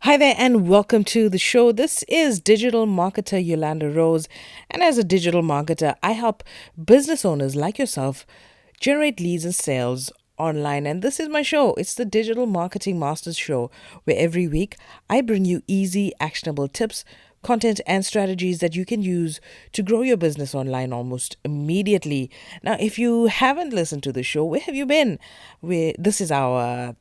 Hi there, and welcome to the show. This is digital marketer Yolanda Rose, and as a digital marketer, I help business owners like yourself generate leads and sales online. And this is my show. It's the Digital Marketing Masters Show, where every week I bring you easy, actionable tips, content, and strategies that you can use to grow your business online almost immediately. Now, if you haven't listened to the show, where have you been? This is our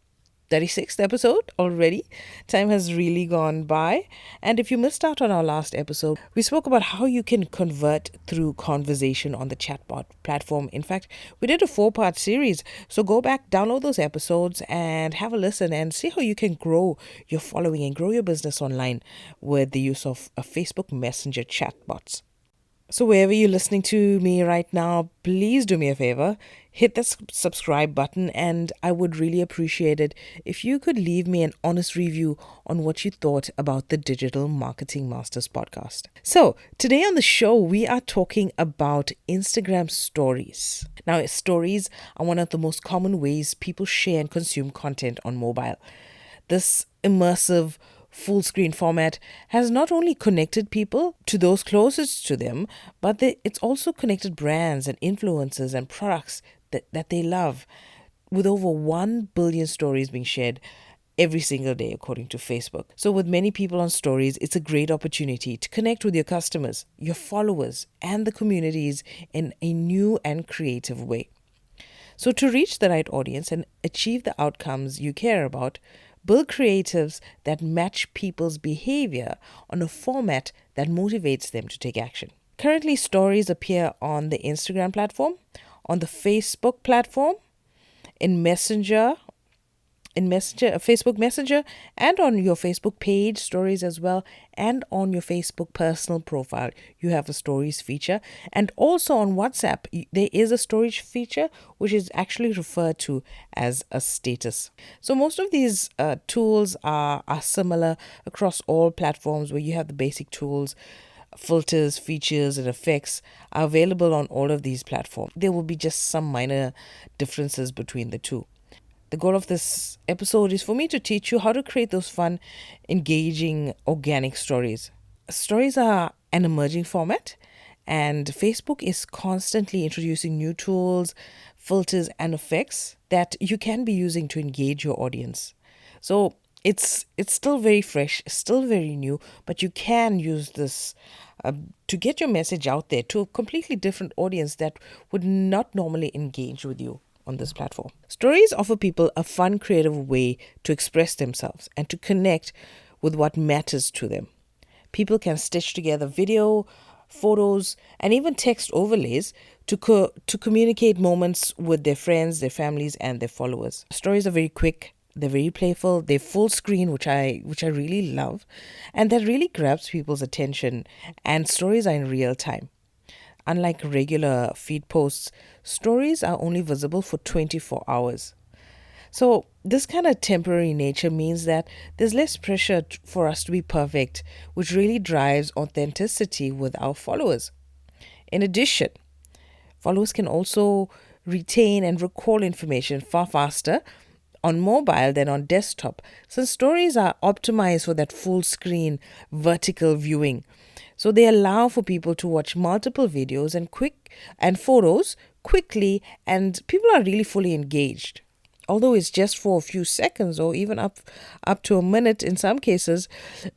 36th episode already. Time has really gone by. And if you missed out on our last episode, we spoke about how you can convert through conversation on the chatbot platform. In fact, we did a 4-part series. So go back, download those episodes, and have a listen and see how you can grow your following and grow your business online with the use of a Facebook Messenger chatbots. So wherever you're listening to me right now, please do me a favor, hit the subscribe button, and I would really appreciate it if you could leave me an honest review on what you thought about the Digital Marketing Masters podcast. So today on the show, we are talking about Instagram stories. Now, stories are one of the most common ways people share and consume content on mobile. This immersive full screen format has not only connected people to those closest to them, but it's also connected brands and influencers and products that they love, with over 1 billion stories being shared every single day, according to Facebook. So with many people on stories, it's a great opportunity to connect with your customers, your followers, and the communities in a new and creative way. So to reach the right audience and achieve the outcomes you care about, build creatives that match people's behavior on a format that motivates them to take action. Currently, stories appear on the Instagram platform, on the Facebook platform, in Facebook Messenger, and on your Facebook page stories as well, and on your Facebook personal profile. You have a stories feature, and also on WhatsApp, there is a storage feature which is actually referred to as a status. So most of these tools are similar across all platforms, where you have the basic tools. Filters, features, and effects are available on all of these platforms. There will be just some minor differences between the two. The goal of this episode is for me to teach you how to create those fun, engaging, organic stories. Stories are an emerging format, and Facebook is constantly introducing new tools, filters, and effects that you can be using to engage your audience. So it's still very fresh, still very new, but you can use this to get your message out there to a completely different audience that would not normally engage with you on this platform. Stories offer people a fun, creative way to express themselves and to connect with what matters to them. People can stitch together video, photos, and even text overlays to communicate moments with their friends, their families, and their followers. Stories are very quick. They're very playful. They're full screen, which I really love, and that really grabs people's attention. And stories are in real time. Unlike regular feed posts, stories are only visible for 24 hours. So this kind of temporary nature means that there's less pressure for us to be perfect, which really drives authenticity with our followers. In addition, followers can also retain and recall information far faster on mobile than on desktop, since stories are optimized for that full screen vertical viewing. So they allow for people to watch multiple videos and photos quickly, and people are really fully engaged. Although it's just for a few seconds or even up to a minute in some cases,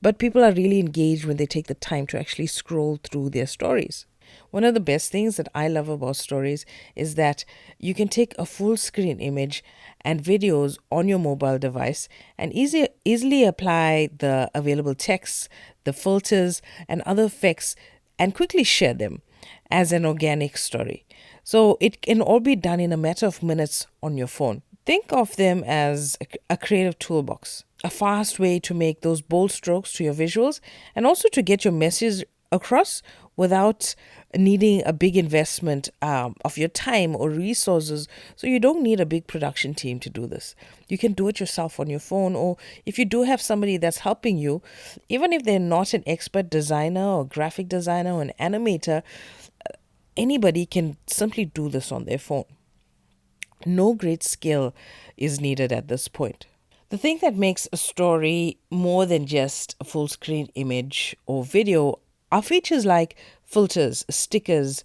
but people are really engaged when they take the time to actually scroll through their stories. One of the best things that I love about stories is that you can take a full screen image and videos on your mobile device and easily apply the available texts, the filters, and other effects, and quickly share them as an organic story. So it can all be done in a matter of minutes on your phone. Think of them as a creative toolbox, a fast way to make those bold strokes to your visuals, and also to get your message across without needing a big investment of your time or resources. So you don't need a big production team to do this. You can do it yourself on your phone, or if you do have somebody that's helping you, even if they're not an expert designer or graphic designer or an animator, anybody can simply do this on their phone. No great skill is needed at this point. The thing that makes a story more than just a full screen image or video are features like filters, stickers,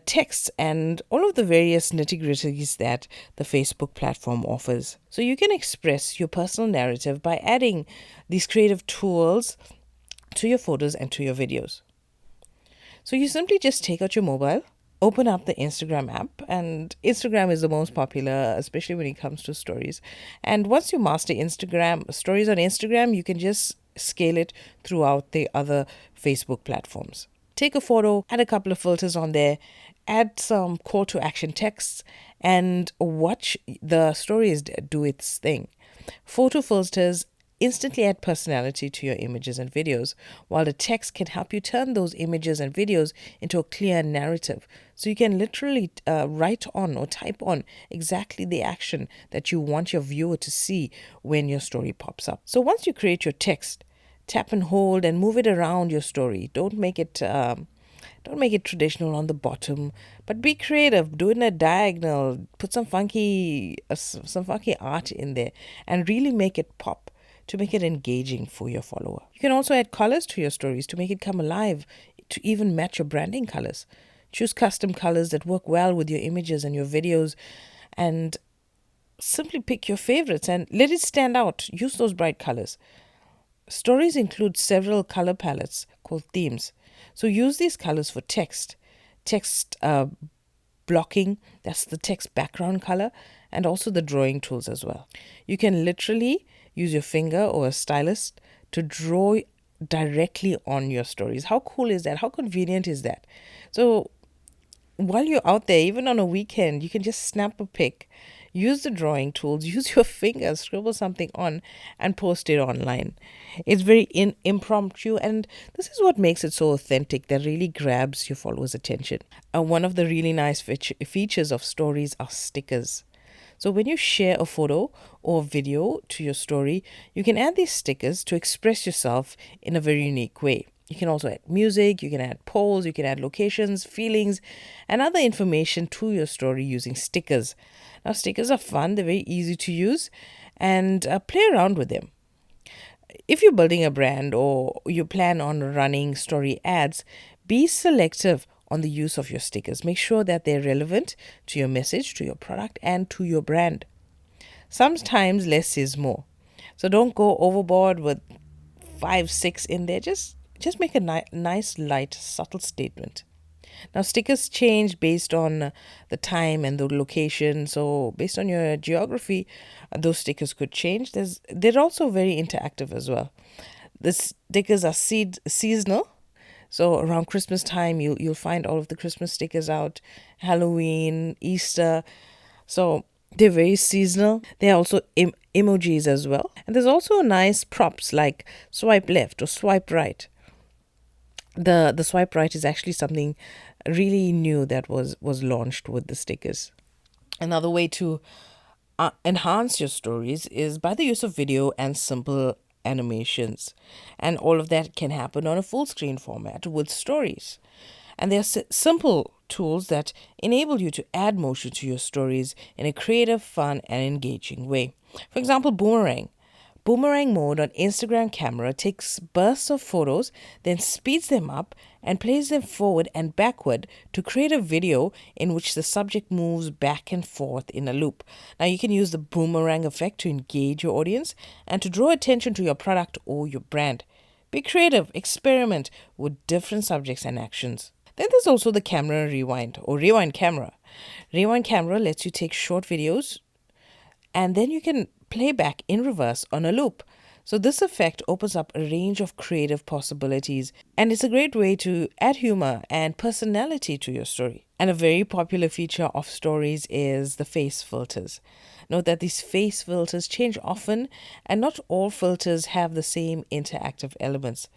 texts, and all of the various nitty gritties that the Facebook platform offers. So you can express your personal narrative by adding these creative tools to your photos and to your videos. So you simply just take out your mobile, open up the Instagram app, and Instagram is the most popular, especially when it comes to stories. And once you master Instagram stories on Instagram, you can just scale it throughout the other Facebook platforms. Take a photo, add a couple of filters on there, add some call to action texts, and watch the stories do its thing. Photo filters instantly add personality to your images and videos, while the text can help you turn those images and videos into a clear narrative. So you can literally write on or type on exactly the action that you want your viewer to see when your story pops up. So once you create your text, tap and hold and move it around your story. Don't make it traditional on the bottom, but be creative. Do it in a diagonal. Put some some funky art in there, and really make it pop to make it engaging for your follower. You can also add colors to your stories to make it come alive, to even match your branding colors. Choose custom colors that work well with your images and your videos, and simply pick your favorites and let it stand out. Use those bright colors. Stories include several color palettes called themes. So use these colors for text blocking, that's the text background color, and also the drawing tools as well. You can literally use your finger or a stylus to draw directly on your stories. How cool is that? How convenient is that? So while you're out there, even on a weekend, you can just snap a pic, use the drawing tools, use your fingers, scribble something on, and post it online. It's very impromptu, and this is what makes it so authentic that really grabs your followers' attention. One of the really nice features of stories are stickers. So when you share a photo or video to your story, you can add these stickers to express yourself in a very unique way. You can also add music, you can add polls, you can add locations, feelings, and other information to your story using stickers. Now, stickers are fun, they're very easy to use, and play around with them. If you're building a brand or you plan on running story ads, be selective on the use of your stickers. Make sure that they're relevant to your message, to your product, and to your brand. Sometimes less is more. So don't go overboard with 5, 6 in there. Just make a nice, light, subtle statement. Now, stickers change based on the time and the location. So, based on your geography, those stickers could change. They're also very interactive as well. The stickers are seasonal. So, around Christmas time, you'll find all of the Christmas stickers out. Halloween, Easter. So, they're very seasonal. They're also emojis as well. And there's also nice props like swipe left or swipe right. The swipe right is actually something really new that was launched with the stickers. Another way to enhance your stories is by the use of video and simple animations, and all of that can happen on a full screen format with stories. And there are simple tools that enable you to add motion to your stories in a creative, fun, and engaging way. For example, boomerang. Boomerang mode on Instagram camera takes bursts of photos, then speeds them up and plays them forward and backward to create a video in which the subject moves back and forth in a loop. Now, you can use the boomerang effect to engage your audience and to draw attention to your product or your brand. Be creative, experiment with different subjects and actions. Then there's also the camera rewind or rewind camera. Rewind camera lets you take short videos and then you can play back in reverse on a loop. So this effect opens up a range of creative possibilities, and it's a great way to add humor and personality to your story. And a very popular feature of stories is the face filters. Note that these face filters change often, and not all filters have the same interactive elements.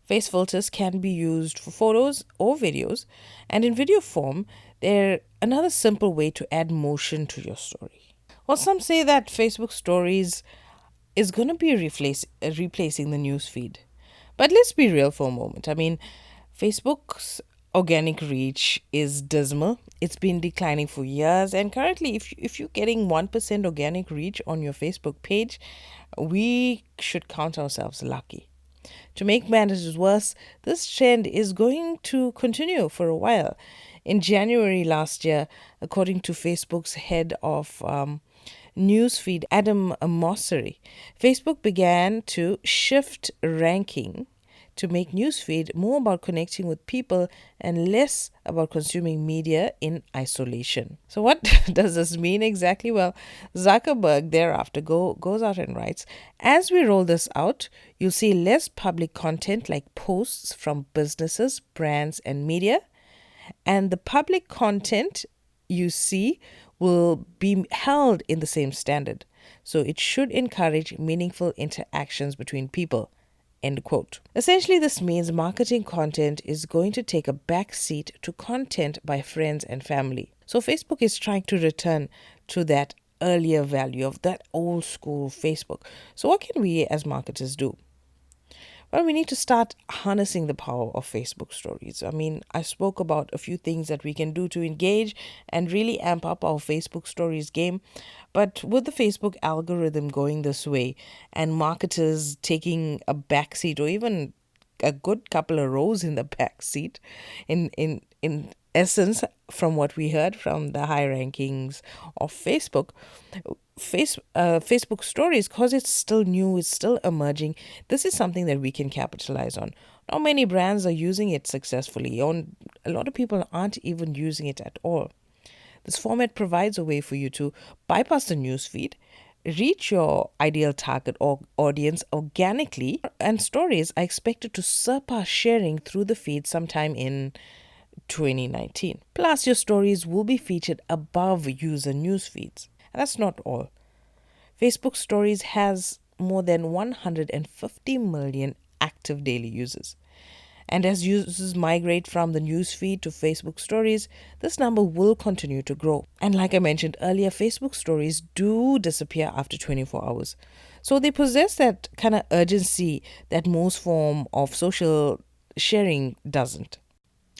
Face filters can be used for photos or videos, and in video form, they're another simple way to add motion to your story. Well, some say that Facebook Stories is going to be replacing the news feed. But let's be real for a moment. I mean, Facebook's organic reach is dismal. It's been declining for years, and currently, if you're getting 1% organic reach on your Facebook page, we should count ourselves lucky. To make matters worse, this trend is going to continue for a while. In January last year, according to Facebook's head of newsfeed, Adam Mosseri, Facebook began to shift ranking to make newsfeed more about connecting with people and less about consuming media in isolation. So what does this mean exactly? Well, Zuckerberg thereafter goes out and writes, as we roll this out, you'll see less public content like posts from businesses, brands, and media. And the public content you see will be held in the same standard. So it should encourage meaningful interactions between people. End quote. Essentially, this means marketing content is going to take a back seat to content by friends and family. So Facebook is trying to return to that earlier value of that old school Facebook. So what can we as marketers do? Well, we need to start harnessing the power of Facebook stories. I mean, I spoke about a few things that we can do to engage and really amp up our Facebook stories game. But with the Facebook algorithm going this way and marketers taking a backseat or even a good couple of rows in the backseat, in essence, from what we heard from the high rankings of Facebook stories, because it's still new, it's still emerging. This is something that we can capitalize on. Not many brands are using it successfully. A lot of people aren't even using it at all. This format provides a way for you to bypass the newsfeed, reach your ideal target or audience organically, and stories are expected to surpass sharing through the feed sometime in 2019. Plus, your stories will be featured above user news feeds. And that's not all. Facebook Stories has more than 150 million active daily users. And as users migrate from the newsfeed to Facebook Stories, this number will continue to grow. And like I mentioned earlier, Facebook Stories do disappear after 24 hours. So they possess that kind of urgency that most form of social sharing doesn't.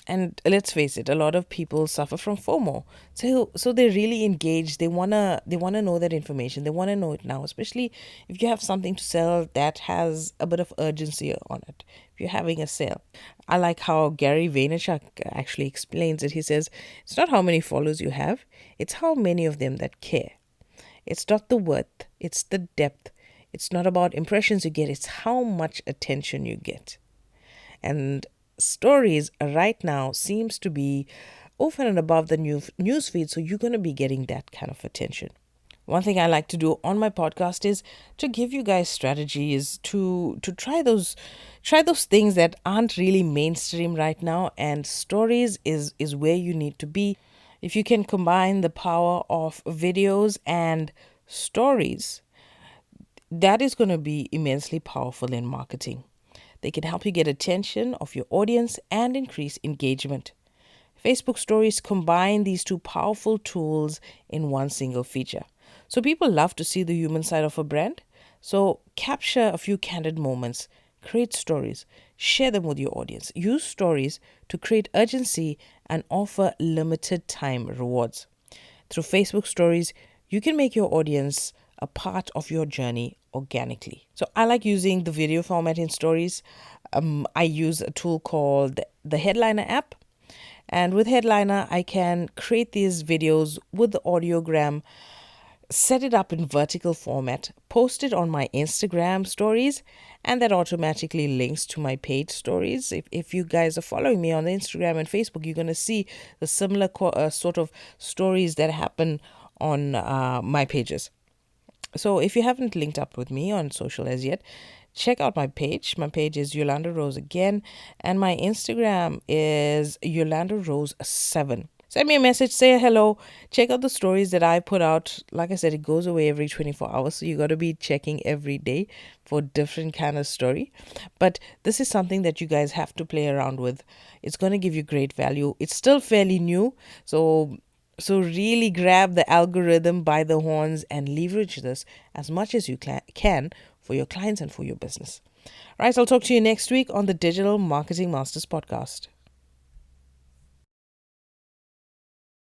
And let's face it, a lot of people suffer from FOMO. So they're really engaged. They wanna know that information. They wanna know it now, especially if you have something to sell that has a bit of urgency on it. If you're having a sale. I like how Gary Vaynerchuk actually explains it. He says, it's not how many followers you have, it's how many of them that care. It's not the width, it's the depth. It's not about impressions you get, it's how much attention you get. And stories right now seems to be over and above the news feed, so you're going to be getting that kind of attention. One thing I like to do on my podcast is to give you guys strategies to try those things that aren't really mainstream right now, and stories is where you need to be. If you can combine the power of videos and stories, that is going to be immensely powerful in marketing. They can help you get attention of your audience and increase engagement. Facebook Stories combine these two powerful tools in one single feature. So people love to see the human side of a brand. So capture a few candid moments, create stories, share them with your audience. Use stories to create urgency and offer limited time rewards. Through Facebook Stories, you can make your audience a part of your journey organically. So I like using the video format in stories. I use a tool called the Headliner app. And with Headliner, I can create these videos with the audiogram, set it up in vertical format, post it on my Instagram stories, and that automatically links to my page stories. If you guys are following me on Instagram and Facebook, you're going to see the similar sort of stories that happen on my pages. So if you haven't linked up with me on social as yet, check out my page. My page is Yolanda Rose again, and my Instagram is Yolanda Rose 7. Send me a message, say hello, check out the stories that I put out. Like I said, it goes away every 24 hours, so you got to be checking every day for different kind of story. But this is something that you guys have to play around with. It's going to give you great value. It's still fairly new, so really grab the algorithm by the horns and leverage this as much as you can for your clients and for your business. All right, I'll talk to you next week on the Digital Marketing Masters podcast.